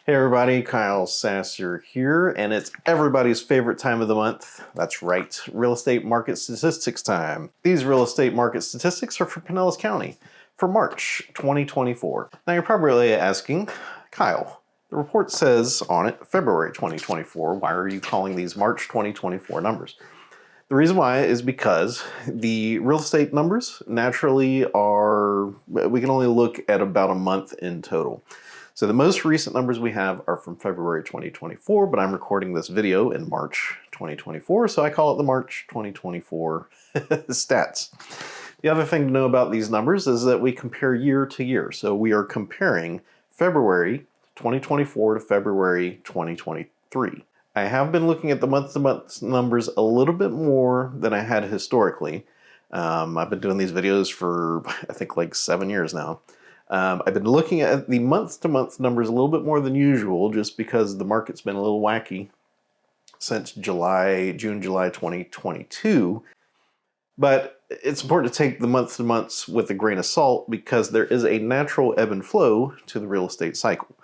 Hey everybody, Kyle Sasser here, and it's everybody's favorite time of the month. That's right, real estate market statistics time. These real estate market statistics are for Pinellas County for March 2024. Now you're probably asking, Kyle, the report says on it February 2024. Why are you calling these March 2024 numbers? The reason why is because the real estate numbers naturally we can only look at about a month in total. So the most recent numbers we have are from February 2024, but I'm recording this video in March 2024, so I call it the March 2024 stats. The other thing to know about these numbers is that we compare year to year. So we are comparing February 2024 to February 2023. I have been looking at the month-to-month numbers a little bit more than I had historically. I've been doing these videos for, I think, like 7 years now. I've been looking at the month-to-month numbers a little bit more than usual just because the market's been a little wacky since June, July 2022. But it's important to take the month-to-months with a grain of salt because there is a natural ebb and flow to the real estate cycle.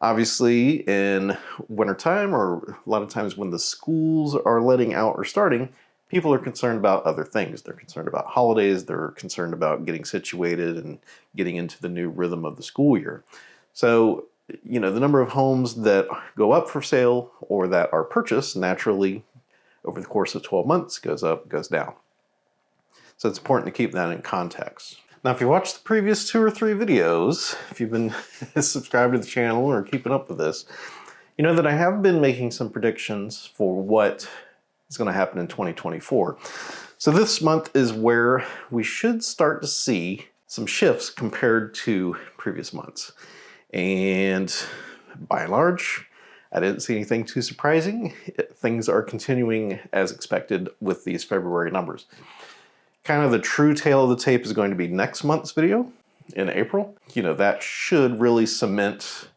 Obviously, in wintertime, or a lot of times when the schools are letting out or starting, people are concerned about other things. They're concerned about holidays. They're concerned about getting situated and getting into the new rhythm of the school year. So, the number of homes that go up for sale or that are purchased naturally over the course of 12 months goes up, goes down. So it's important to keep that in context. Now, if you watched the previous 2 or 3 videos, if you've been subscribed to the channel or keeping up with this, you know that I have been making some predictions for what is going to happen in 2024. So this month is where we should start to see some shifts compared to previous months. And by and large, I didn't see anything too surprising. Things are continuing as expected with these February numbers. Kind of the true tale of the tape is going to be next month's video in April. That should really cement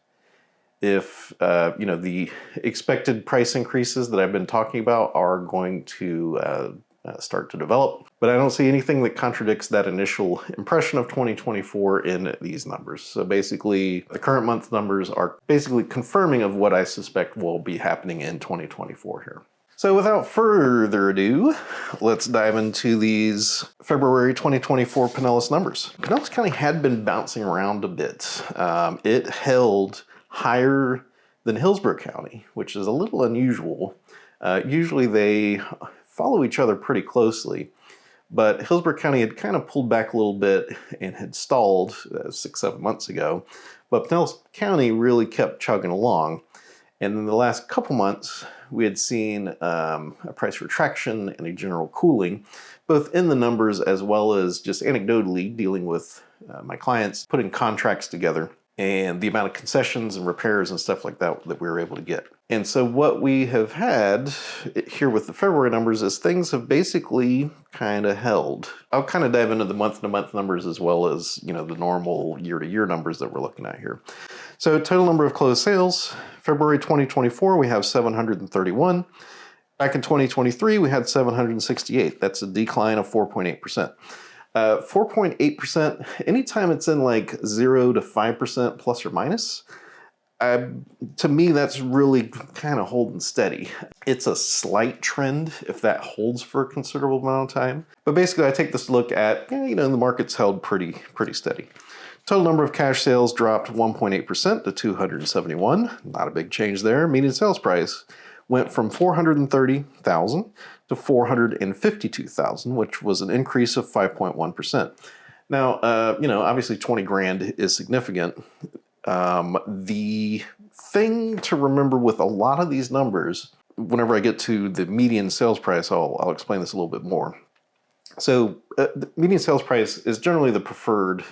if the expected price increases that I've been talking about are going to start to develop. But I don't see anything that contradicts that initial impression of 2024 in these numbers. So basically, the current month numbers are basically confirming of what I suspect will be happening in 2024 here. So without further ado, let's dive into these February 2024 Pinellas numbers. Pinellas County had been bouncing around a bit. It held higher than Hillsborough County, which is a little unusual. Usually they follow each other pretty closely, but Hillsborough County had kind of pulled back a little bit and had stalled 6-7 months ago, but Pinellas County really kept chugging along. And in the last couple months, we had seen a price retraction and a general cooling, both in the numbers as well as just anecdotally dealing with my clients, putting contracts together, and the amount of concessions and repairs and stuff like that that we were able to get. And so what we have had here with the February numbers is things have basically kind of held. I'll kind of dive into the month-to-month numbers as well as, the normal year-to-year numbers that we're looking at here. So total number of closed sales, February 2024, we have 731. Back in 2023, we had 768. That's a decline of 4.8%. 4.8%, anytime it's in like 0 to 5% plus or minus, to me, that's really kind of holding steady. It's a slight trend if that holds for a considerable amount of time. But basically, I take this look at, the market's held pretty steady. Total number of cash sales dropped 1.8% to 271. Not a big change there. Median sales price went from $430,000 to $452,000, which was an increase of 5.1%. Now, obviously 20 grand is significant. The thing to remember with a lot of these numbers, whenever I get to the median sales price, I'll explain this a little bit more. So the median sales price is generally the preferred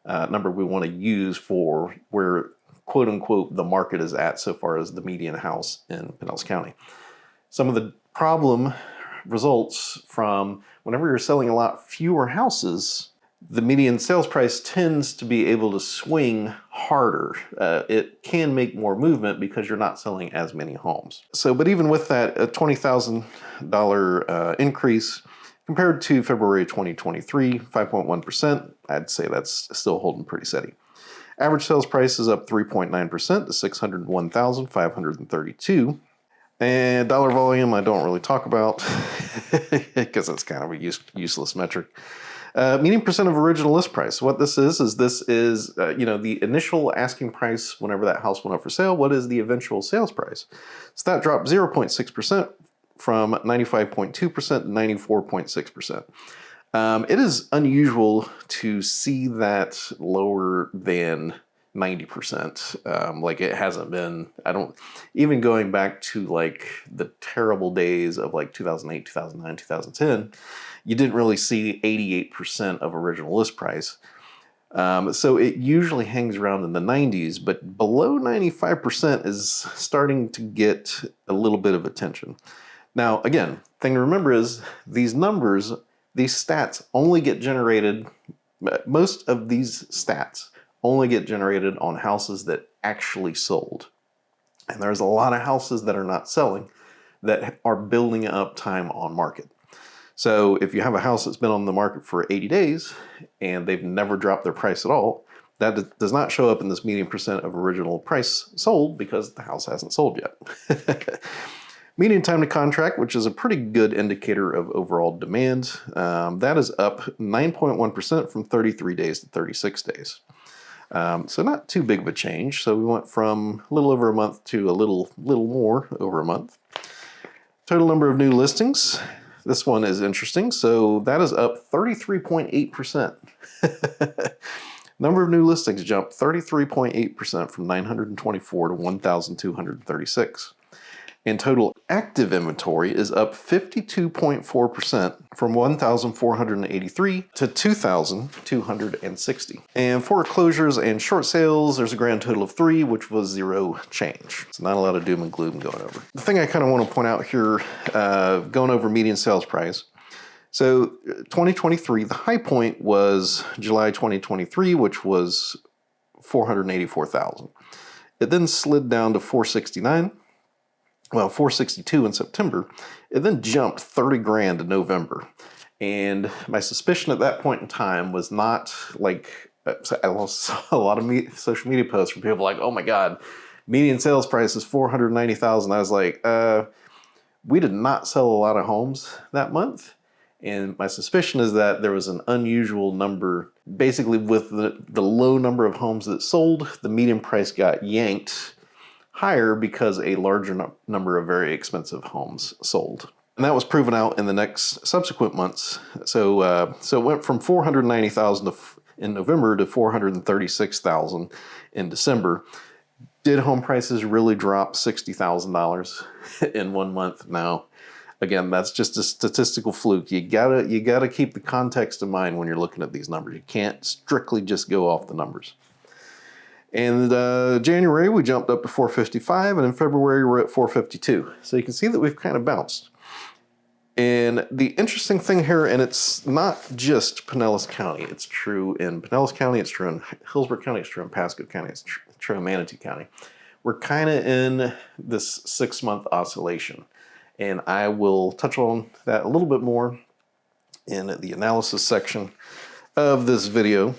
number we want to use for where, quote unquote, the market is at so far as the median house in Pinellas County. Some of the problem results from whenever you're selling a lot fewer houses, the median sales price tends to be able to swing harder. It can make more movement because you're not selling as many homes. But even with that, a $20,000 increase compared to February 2023, 5.1%, I'd say that's still holding pretty steady. Average sales price is up 3.9% to 601,532. And dollar volume, I don't really talk about because it's kind of a useless metric. Median percent of original list price. What this is the initial asking price whenever that house went up for sale. What is the eventual sales price? So that dropped 0.6% from 95.2% to 94.6%. It is unusual to see that lower than 90%. Like it hasn't been, even going back to like the terrible days of like 2008, 2009, 2010, you didn't really see 88% of original list price. So it usually hangs around in the 90s, but below 95% is starting to get a little bit of attention. Now, again, thing to remember is these numbers, these stats only get generated, most of these stats only get generated on houses that actually sold. And there's a lot of houses that are not selling that are building up time on market. So if you have a house that's been on the market for 80 days and they've never dropped their price at all, that does not show up in this median percent of original price sold because the house hasn't sold yet. Median time to contract, which is a pretty good indicator of overall demand, that is up 9.1% from 33 days to 36 days. So not too big of a change. So we went from a little over a month to a little more over a month. Total number of new listings. This one is interesting. So that is up 33.8%. Number of new listings jumped 33.8% from 924 to 1,236. And total active inventory is up 52.4% from 1,483 to 2,260. And foreclosures and short sales, there's a grand total of 3, which was 0 change. So not a lot of doom and gloom going over. The thing I kind of want to point out here, going over median sales price. So 2023, the high point was July 2023, which was 484,000. It then slid down to 469. Well, 462 in September. It then jumped 30 grand in November. And my suspicion at that point in time was not like, I saw a lot of social media posts from people like, oh my God, median sales price is 490,000. I was like, we did not sell a lot of homes that month. And my suspicion is that there was an unusual number, basically with the low number of homes that sold, the median price got yanked higher because a larger number of very expensive homes sold. And that was proven out in the next subsequent months. So it went from 490,000 in November to 436,000 in December. Did home prices really drop $60,000 in 1 month? No. Again, that's just a statistical fluke. You gotta keep the context in mind when you're looking at these numbers. You can't strictly just go off the numbers. And January, we jumped up to 455, and in February, we're at 452. So you can see that we've kind of bounced. And the interesting thing here, and it's not just Pinellas County. It's true in Pinellas County, it's true in Hillsborough County, it's true in Pasco County, it's true in Manatee County. We're kind of in this 6-month oscillation. And I will touch on that a little bit more in the analysis section of this video.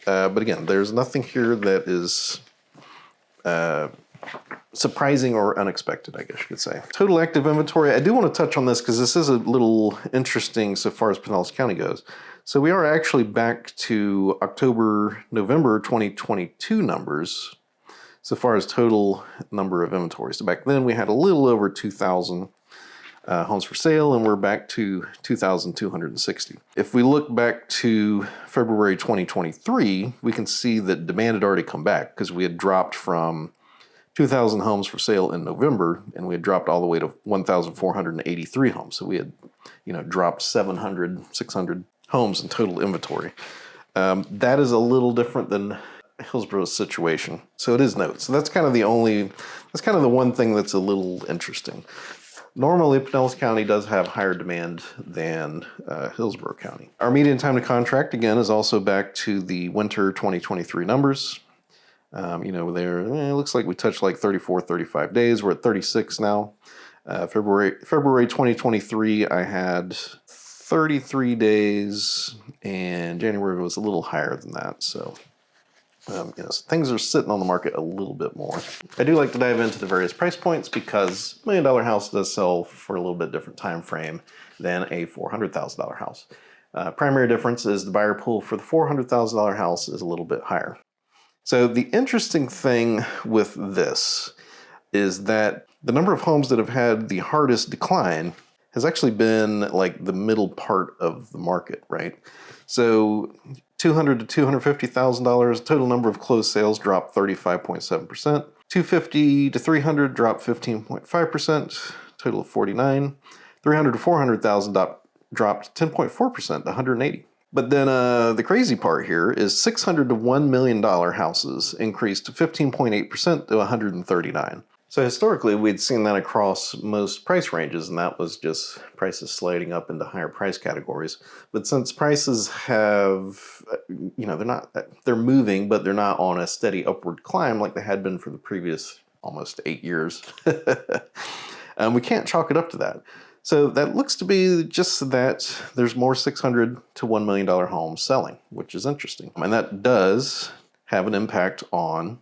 But again, there's nothing here that is surprising or unexpected, I guess you could say. Total active inventory, I do want to touch on this because this is a little interesting so far as Pinellas County goes. So we are actually back to November 2022 numbers so far as total number of inventories. So back then we had a little over 2,000 homes for sale, and we're back to 2,260. If we look back to February 2023, we can see that demand had already come back because we had dropped from 2,000 homes for sale in November, and we had dropped all the way to 1,483 homes. So we had, dropped 700, 600 homes in total inventory. That is a little different than Hillsborough's situation. So it is note. So that's kind of the one thing that's a little interesting. Normally, Pinellas County does have higher demand than Hillsborough County. Our median time to contract, again, is also back to the winter 2023 numbers. It looks like we touched like 34, 35 days. We're at 36 now. February 2023, I had 33 days, and January was a little higher than that. So So things are sitting on the market a little bit more. I do like to dive into the various price points because $1 million house does sell for a little bit different time frame than a $400,000 house. Primary difference is the buyer pool for the $400,000 house is a little bit higher. So the interesting thing with this is that the number of homes that have had the hardest decline has actually been like the middle part of the market, right? So $200,000 to $250,000, total number of closed sales dropped 35.7%. $250,000 to $300,000 dropped 15.5%, total of 49. $300,000 to $400,000 dropped 10.4% to 180. But then the crazy part here is $600,000 to $1 million houses increased to 15.8% to 139. So historically, we'd seen that across most price ranges, and that was just prices sliding up into higher price categories. But since prices have, they're moving, but they're not on a steady upward climb like they had been for the previous almost 8 years. We can't chalk it up to that. So that looks to be just that there's more $600,000 to $1 million homes selling, which is interesting. And that does have an impact on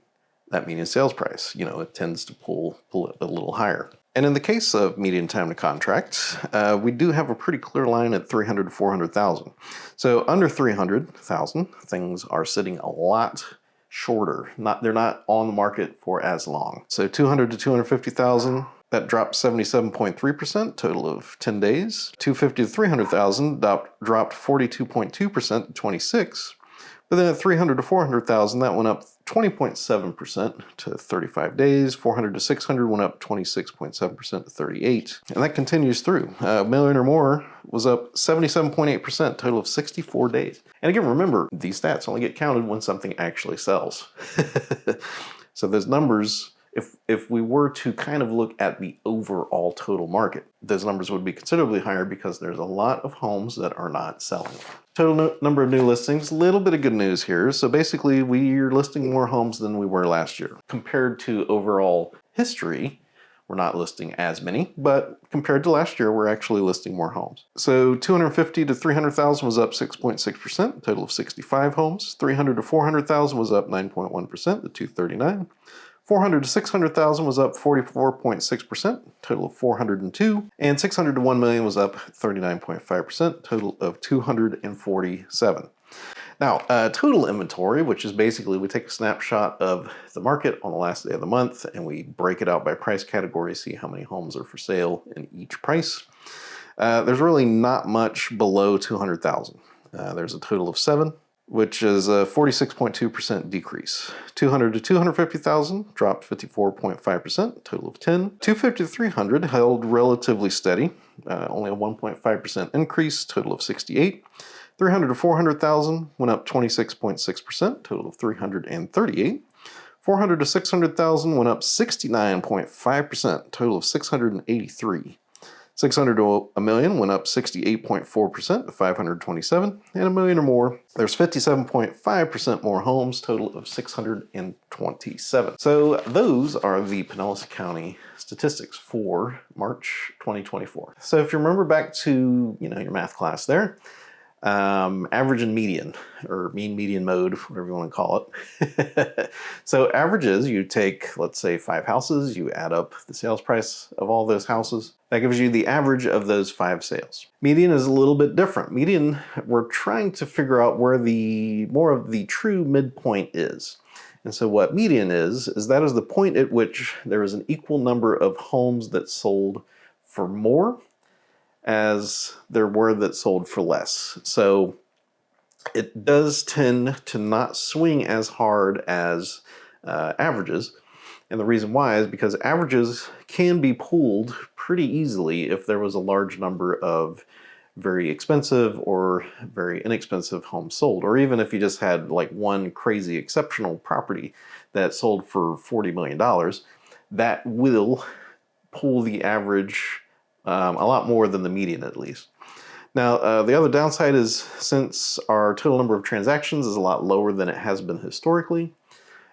that median sales price. It tends to pull it a little higher. And in the case of median time to contract, we do have a pretty clear line at $300,000 to $400,000. So under $300,000, things are sitting a lot shorter. They're not on the market for as long. So $200,000 to $250,000, that dropped 77.3%, total of 10 days. $250,000 to $300,000 dropped 42.2% to 26. But then at $300,000 to $400,000, that went up 20.7% to 35 days. $400,000 to $600,000 went up 26.7% to 38. And that continues through. $1 million or more was up 77.8%, total of 64 days. And again, remember, these stats only get counted when something actually sells. So those numbers, if we were to kind of look at the overall total market, those numbers would be considerably higher because there's a lot of homes that are not selling. Total number of new listings, a little bit of good news here. So basically, we're listing more homes than we were last year. Compared to overall history, we're not listing as many, but compared to last year, we're actually listing more homes. So $250,000 to $300,000 was up 6.6%, total of 65 homes. $300,000 to $400,000 was up 9.1% to 239. $400,000 to $600,000 was up 44.6%, total of 402. And $600,000 to $1 million was up 39.5%, total of 247. Now, total inventory, which is basically we take a snapshot of the market on the last day of the month and we break it out by price category, see how many homes are for sale in each price. There's really not much below 200,000. There's a total of 7. Which is a 46.2% decrease. $200,000 to $250,000 dropped 54.5%, total of 10. $250,000 to $300,000 held relatively steady, only a 1.5% increase, total of 68. $300,000 to $400,000 went up 26.6%, total of 338. $400,000 to $600,000 went up 69.5%, total of 683. $600,000 to $1 million went up 68.4% to 527, and $1 million or more, there's 57.5% more homes, total of 627. So those are the Pinellas County statistics for March 2024. So if you remember back to your math class there, average and median, or mean median mode, whatever you want to call it. So averages, you take, let's say, 5 houses, you add up the sales price of all those houses. That gives you the average of those 5 sales. Median is a little bit different. Median, we're trying to figure out where the more of the true midpoint is. And so what median is that is the point at which there is an equal number of homes that sold for more as there were that sold for less. So it does tend to not swing as hard as averages. And the reason why is because averages can be pulled pretty easily if there was a large number of very expensive or very inexpensive homes sold, or even if you just had like one crazy exceptional property that sold for $40 million, that will pull the average a lot more than the median at least. Now, the other downside is since our total number of transactions is a lot lower than it has been historically,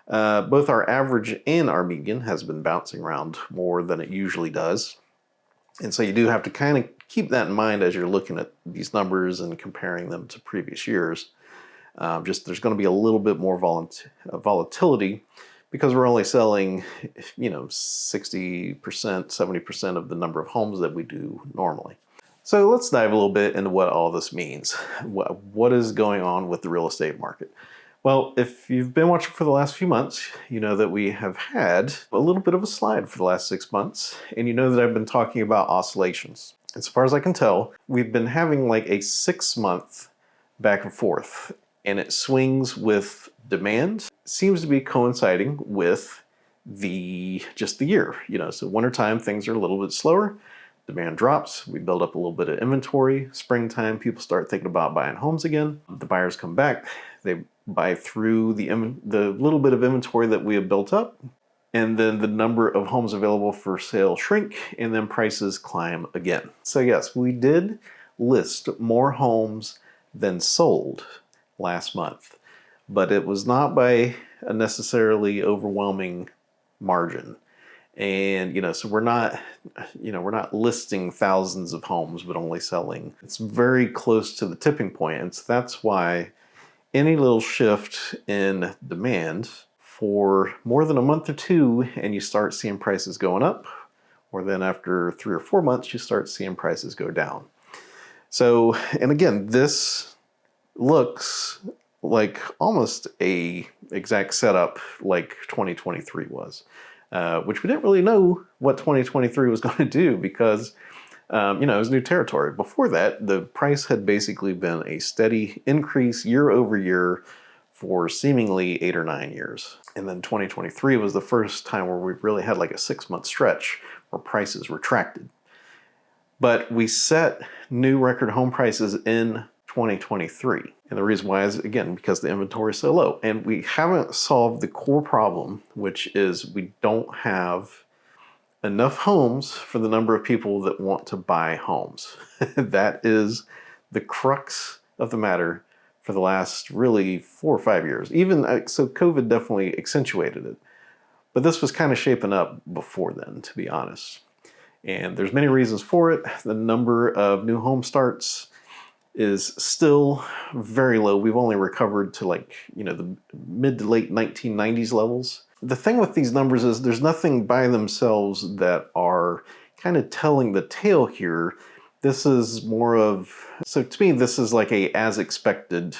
both our average and our median has been bouncing around more than it usually does. And so you do have to kind of keep that in mind as you're looking at these numbers and comparing them to previous years. Just there's going to be a little bit more volatility because we're only selling, 60%, 70% of the number of homes that we do normally. So let's dive a little bit into what all this means. What is going on with the real estate market? Well, if you've been watching for the last few months, you know that we have had a little bit of a slide for the last 6 months, and you know that I've been talking about oscillations. As far as I can tell, we've been having like a 6-month back and forth, and it swings with demand. It seems to be coinciding with just the year. So wintertime, things are a little bit slower. Demand drops, we build up a little bit of inventory. Springtime, people start thinking about buying homes again. The buyers come back, they buy through the little bit of inventory that we have built up, and then the number of homes available for sale shrink, and then prices climb again. So yes, we did list more homes than sold last month, but it was not by a necessarily overwhelming margin. And so we're not listing thousands of homes, but only selling. It's very close to the tipping point, and so that's why any little shift in demand for more than a month or two, and you start seeing prices going up, or then after 3 or 4 months, you start seeing prices go down. So, and again, this looks like almost a exact setup like 2023 was. Which we didn't really know what 2023 was going to do because, it was new territory. Before that, the price had basically been a steady increase year over year for seemingly 8 or 9 years. And then 2023 was the first time where we really had like a 6-month stretch where prices retracted. But we set new record home prices in 2023. And the reason why is, again, because the inventory is so low. And we haven't solved the core problem, which is we don't have enough homes for the number of people that want to buy homes. That is the crux of the matter for the last really 4 or 5 years. So COVID definitely accentuated it. But this was kind of shaping up before then, to be honest. And there's many reasons for it. The number of new home starts is still very low. We've only recovered to the mid to late 1990s levels. The thing with these numbers is there's nothing by themselves that are kind of telling the tale here. This is so to me, this is like a as expected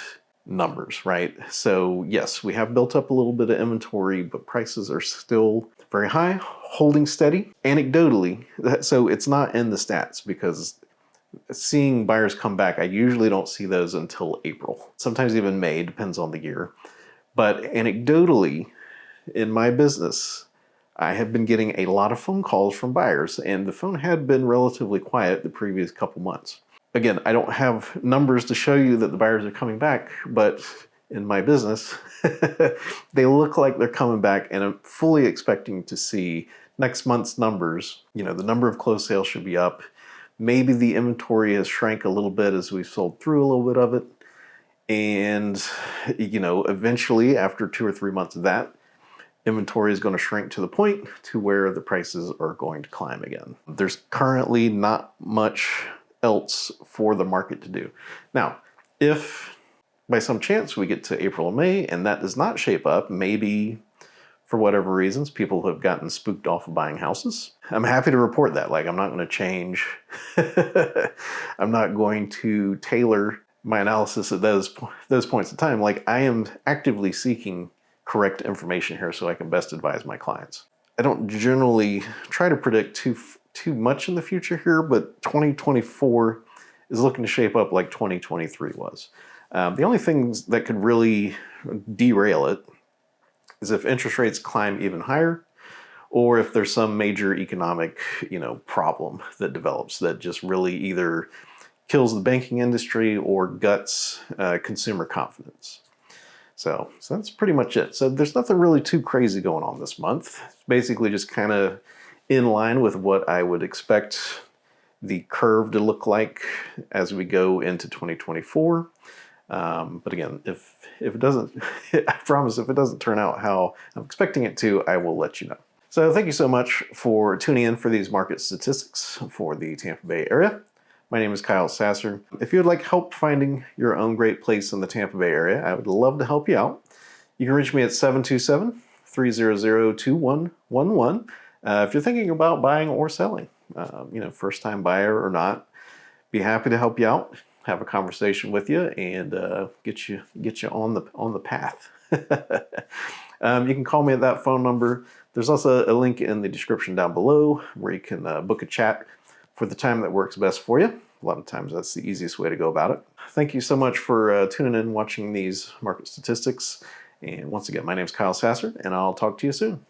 numbers, right? So yes, we have built up a little bit of inventory, but prices are still very high, holding steady. Anecdotally, so it's not in the stats because seeing buyers come back, I usually don't see those until April. Sometimes even May, depends on the year. But anecdotally, in my business, I have been getting a lot of phone calls from buyers, and the phone had been relatively quiet the previous couple months. Again, I don't have numbers to show you that the buyers are coming back, but in my business, they look like they're coming back, and I'm fully expecting to see next month's numbers. The number of closed sales should be up. Maybe the inventory has shrank a little bit as we've sold through a little bit of it. And, eventually after 2 or 3 months of that, inventory is going to shrink to the point to where the prices are going to climb again. There's currently not much else for the market to do. Now, if by some chance we get to April and May and that does not shape up, maybe for whatever reasons, people have gotten spooked off of buying houses. I'm happy to report that. I'm not going to change. I'm not going to tailor my analysis at those points in time. I am actively seeking correct information here so I can best advise my clients. I don't generally try to predict too much in the future here, but 2024 is looking to shape up like 2023 was. The only things that could really derail it is if interest rates climb even higher, or if there's some major economic, problem that develops that just really either kills the banking industry or guts consumer confidence. So that's pretty much it. So there's nothing really too crazy going on this month. It's basically just kind of in line with what I would expect the curve to look like as we go into 2024. But again, if it doesn't, I promise if it doesn't turn out how I'm expecting it to, I will let you know. So thank you so much for tuning in for these market statistics for the Tampa Bay area. My name is Kyle Sasser. If you would like help finding your own great place in the Tampa Bay area, I would love to help you out. You can reach me at 727-300-2111. If you're thinking about buying or selling, first time buyer or not, be happy to help you out, have a conversation with you, and get you on the path. You can call me at that phone number. There's also a link in the description down below where you can book a chat for the time that works best for you. A lot of times that's the easiest way to go about it. Thank you so much for tuning in, watching these market statistics. And once again, my name is Kyle Sasser, and I'll talk to you soon.